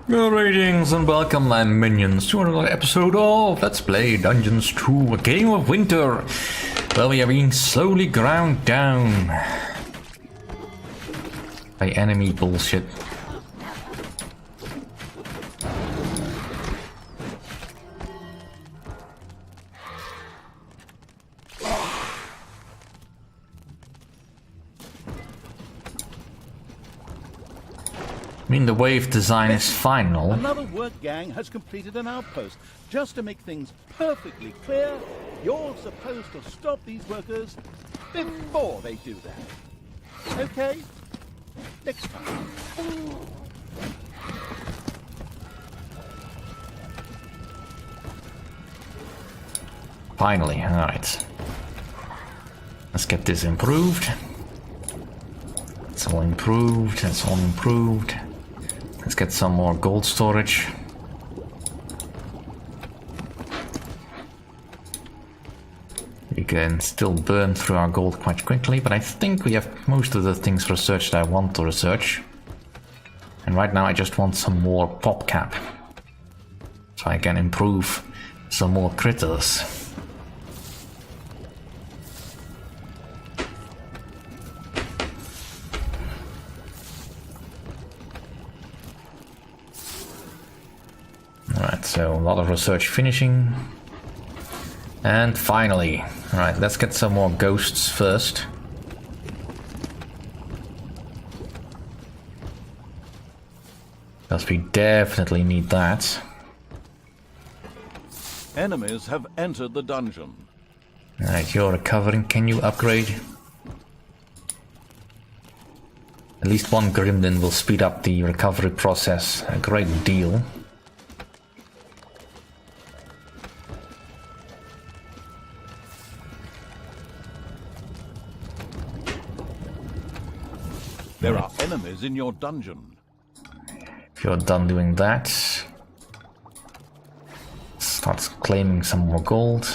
Greetings and welcome, my minions, to another episode of Let's Play Dungeons 2, a game of winter, where we are being slowly ground down by enemy bullshit. I mean, the wave design is final. Another work gang has completed an outpost. Just to make things perfectly clear, you're supposed to stop these workers before they do that. Okay? Next time. Finally, alright. Let's get this improved. It's all improved, it's all improved. Let's get some more gold storage. We can still burn through our gold quite quickly, but I think we have most of the things researched that I want to research. And right now I just want some more pop cap, so I can improve some more critters. Alright, so a lot of research finishing. And finally, alright, let's get some more ghosts first. Because we definitely need that. Enemies have entered the dungeon. Alright, you're recovering. Can you upgrade? At least one Gremlin will speed up the recovery process a great deal. There are enemies in your dungeon. If you're done doing that, start claiming some more gold.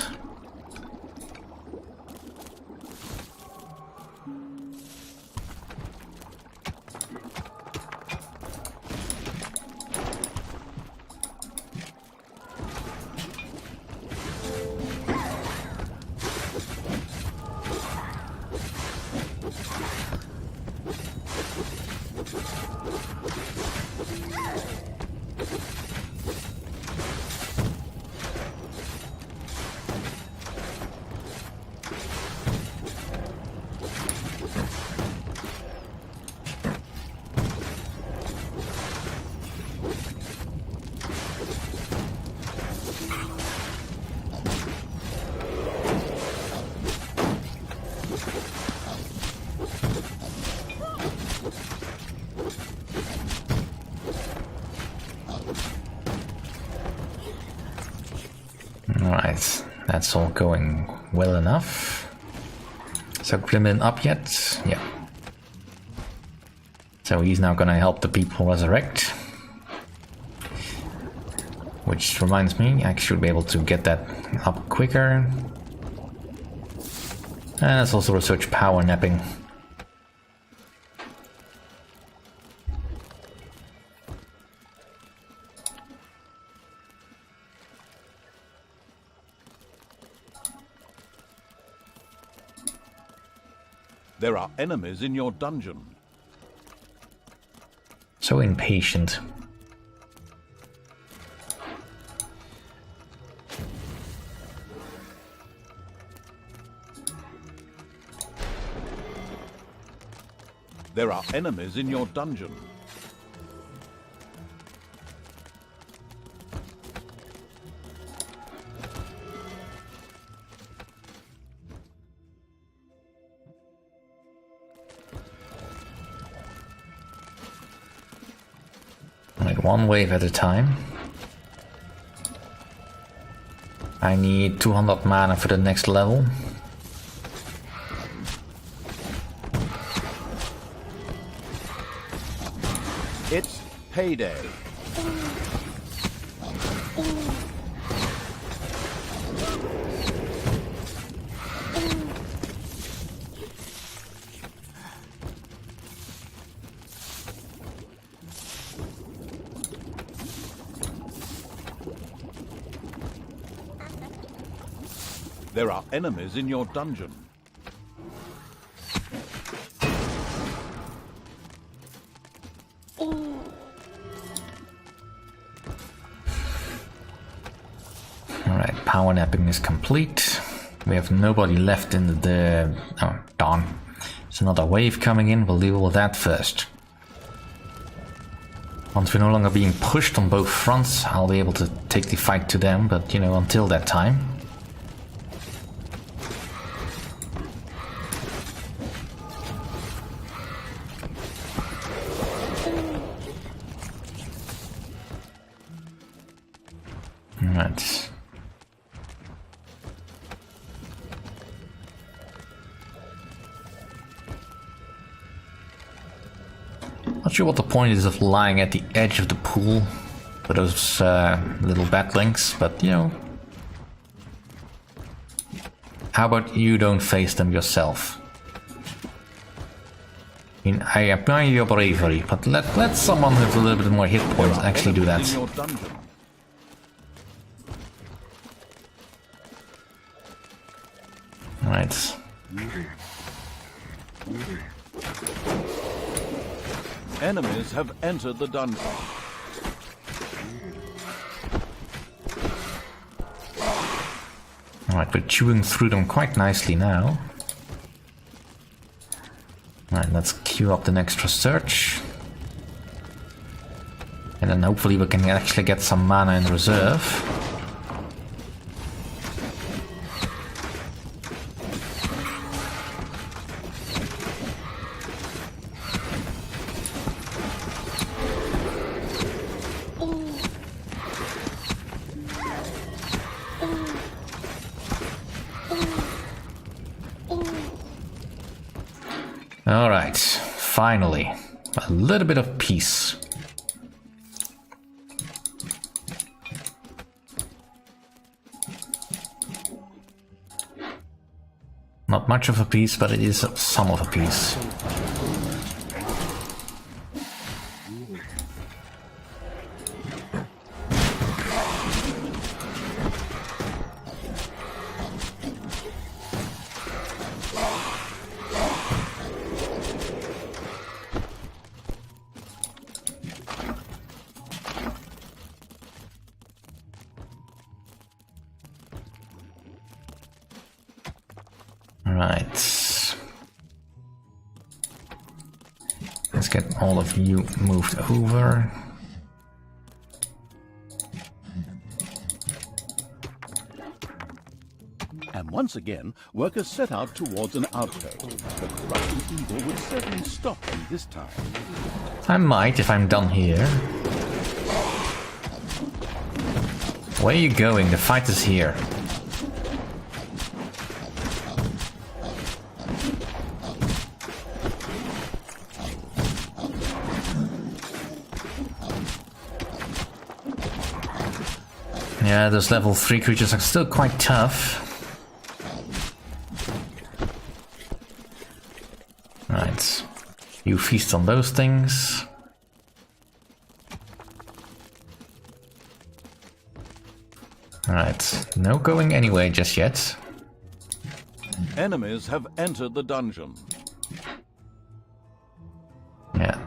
Alright, that's all going well enough. So Gremlin up yet? Yeah. So he's now gonna help the people resurrect. Which reminds me, I should be able to get that up quicker. And let's also research power napping. There are enemies in your dungeon. So impatient. There are enemies in your dungeon. Like one wave at a time. I need 200 mana for the next level. It's payday. There are enemies in your dungeon. Alright, power napping is complete. We have nobody left in the... Oh, darn. There's another wave coming in, we'll deal with that first. Once we're no longer being pushed on both fronts, I'll be able to take the fight to them, but, you know, until that time. Alright. Not sure what the point is of lying at the edge of the pool for those little batlings, but you know. How about you don't face them yourself? I mean, I admire your bravery, but let someone with a little bit more hit points actually do that. Right. Enemies have entered the dungeon. Alright, we're chewing through them quite nicely now. Alright, let's queue up the next research. And then hopefully we can actually get some mana in reserve. Alright, finally, a little bit of peace. Not much of a piece, but it is some of a piece. Right. Let's get all of you moved over. And once again, workers set out towards an outpost. The corrupting evil would certainly stop them this time. I might if I'm done here. Where are you going? The fight is here. Yeah, those level 3 creatures are still quite tough. Right. You feast on those things. Right. No going anywhere just yet. Enemies have entered the dungeon. Yeah.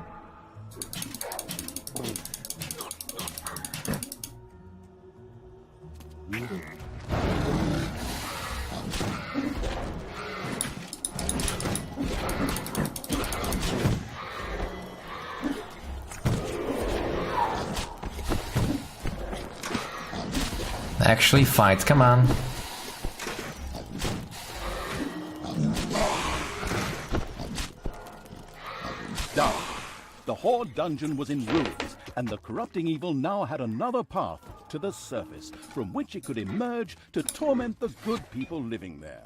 Actually fight, come on. Down. The Horde dungeon was in ruins, and the corrupting evil now had another path to the surface, from which it could emerge to torment the good people living there.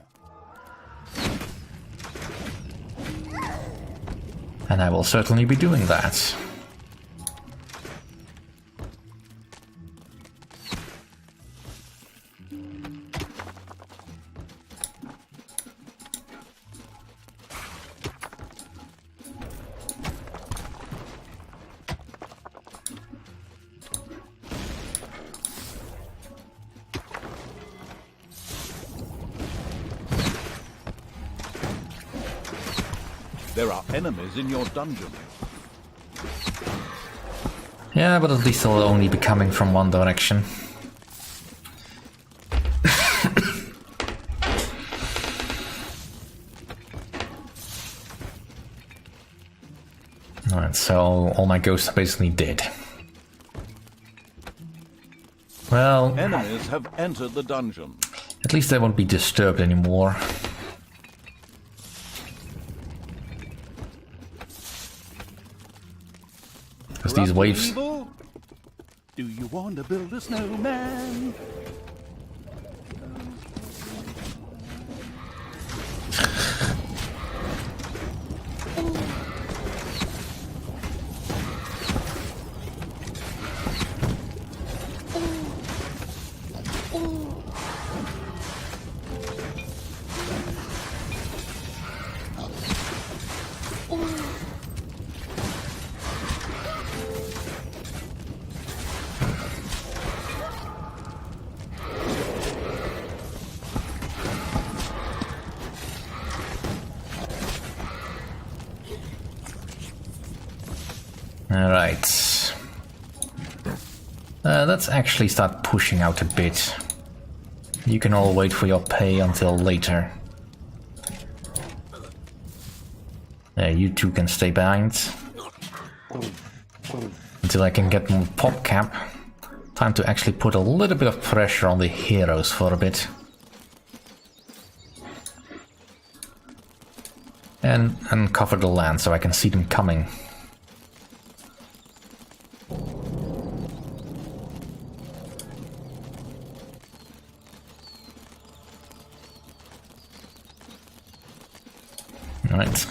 And I will certainly be doing that. There are enemies in your dungeon. Yeah, but at least they'll only be coming from one direction. Alright, so all my ghosts are basically dead. Well, Enemies have entered the dungeon. at least they won't be disturbed anymore. Because these waves... Evil? Do you want to build a snowman? Alright. Let's actually start pushing out a bit. You can all wait for your pay until later. You two can stay behind. Until I can get more pop cap. Time to actually put a little bit of pressure on the heroes for a bit. And cover the land so I can see them coming. Alright.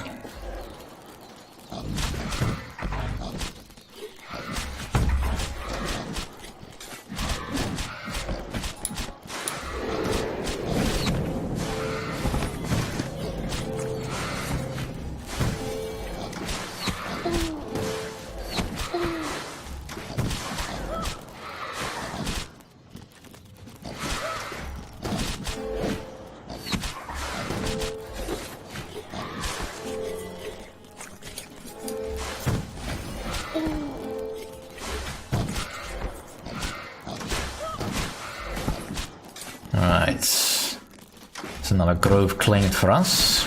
Alright. It's another grove claimed for us.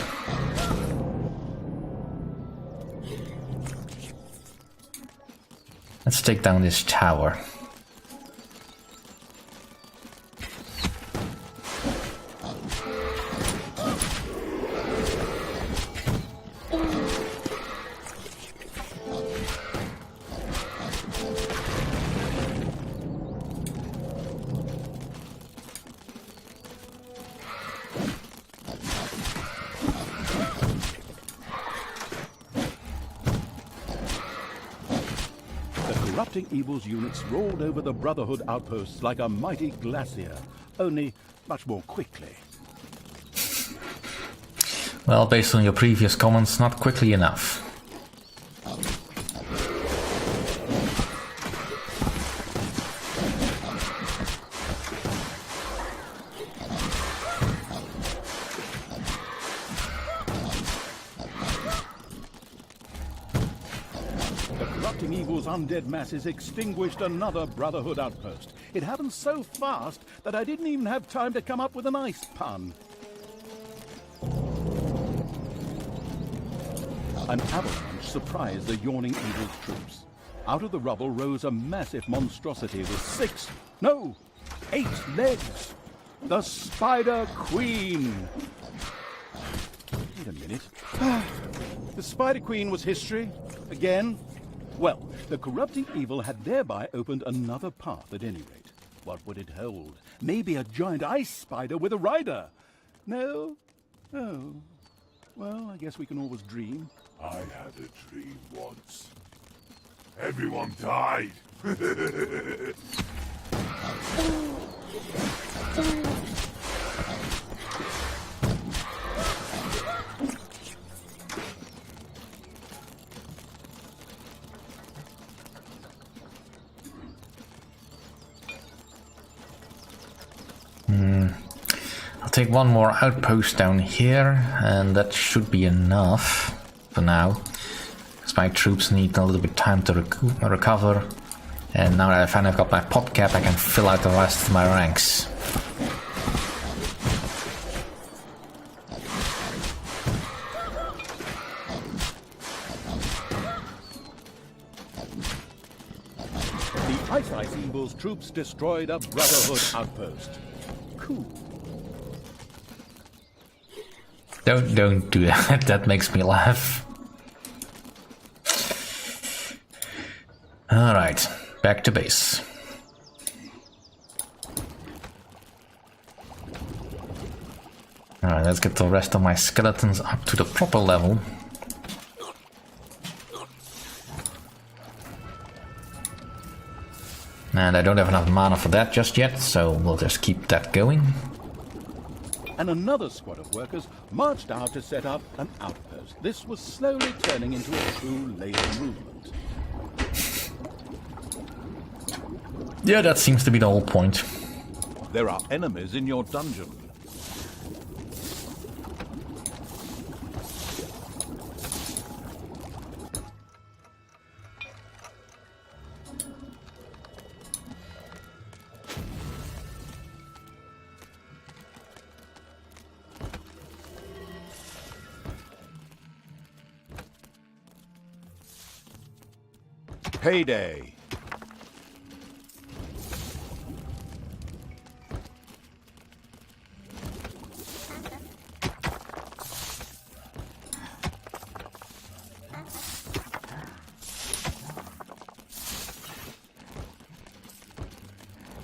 Let's take down this tower. Corrupting Evil's units rolled over the Brotherhood outposts like a mighty glacier, only much more quickly. Well, based on your previous comments, not quickly enough. Evil's undead masses extinguished another Brotherhood outpost. It happened so fast that I didn't even have time to come up with a nice pun. An avalanche surprised the yawning Evil's troops. Out of the rubble rose a massive monstrosity with 8 legs. The Spider Queen. Wait a minute. The Spider Queen was history? Again? Well, the corrupting evil had thereby opened another path at any rate. What would it hold? Maybe a giant ice spider with a rider? No? Oh. Well, I guess we can always dream. I had a dream once. Everyone died. I'll take one more outpost down here, and that should be enough. for now. Because my troops need a little bit of time to recover. And now that I finally got my pop cap, I can fill out the rest of my ranks. The Ice Eagle's troops destroyed a Brotherhood outpost. Cool. Don't do that. That makes me laugh. Alright, back to base. Alright, let's get the rest of my skeletons up to the proper level. And I don't have enough mana for that just yet, so we'll just keep that going. And another squad of workers marched out to set up an outpost. This was slowly turning into a true labor movement. Yeah, that seems to be the whole point. There are enemies in your dungeon. Payday.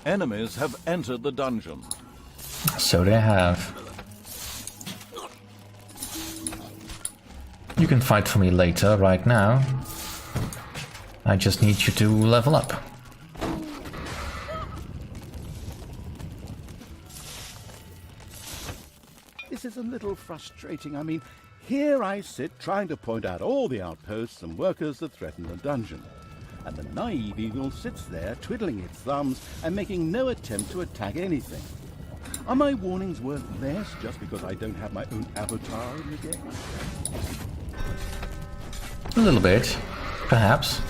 Enemies have entered the dungeon. So they have. You can fight for me later. Right now, I just need you to level up. This is a little frustrating. I mean, here I sit trying to point out all the outposts and workers that threaten the dungeon. And the naive eagle sits there twiddling its thumbs and making no attempt to attack anything. Are my warnings worth less just because I don't have my own avatar in the game? A little bit, perhaps.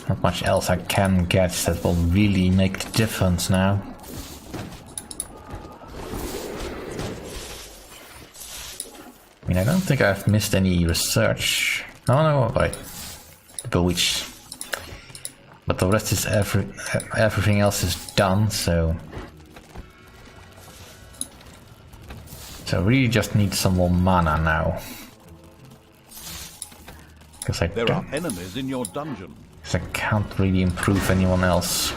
Not much else I can get that will really make the difference now. I mean, I don't think I've missed any research. Oh no, wait. Bewitch. But the rest is everything else is done, so... So I really just need some more mana now. Because there are enemies in your dungeon. I can't really improve anyone else.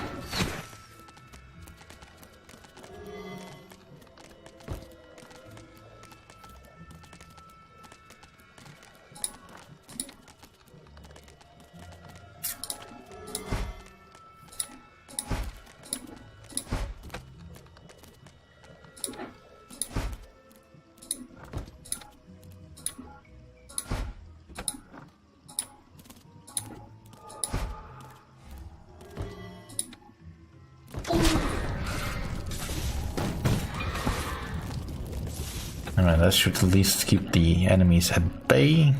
Alright, that should at least keep the enemies at bay.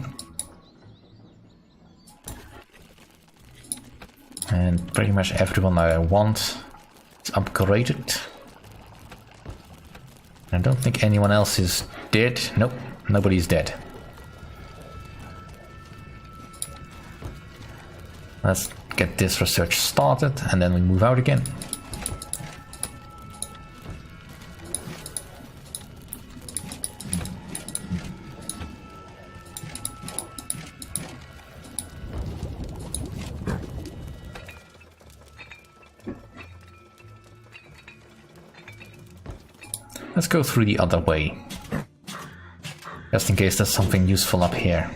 And pretty much everyone that I want is upgraded. I don't think anyone else is dead. Nope, nobody's dead. Let's get this research started and then we move out again. Let's go through the other way. Just in case there's something useful up here.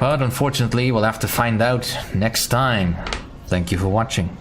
But unfortunately, we'll have to find out next time. Thank you for watching.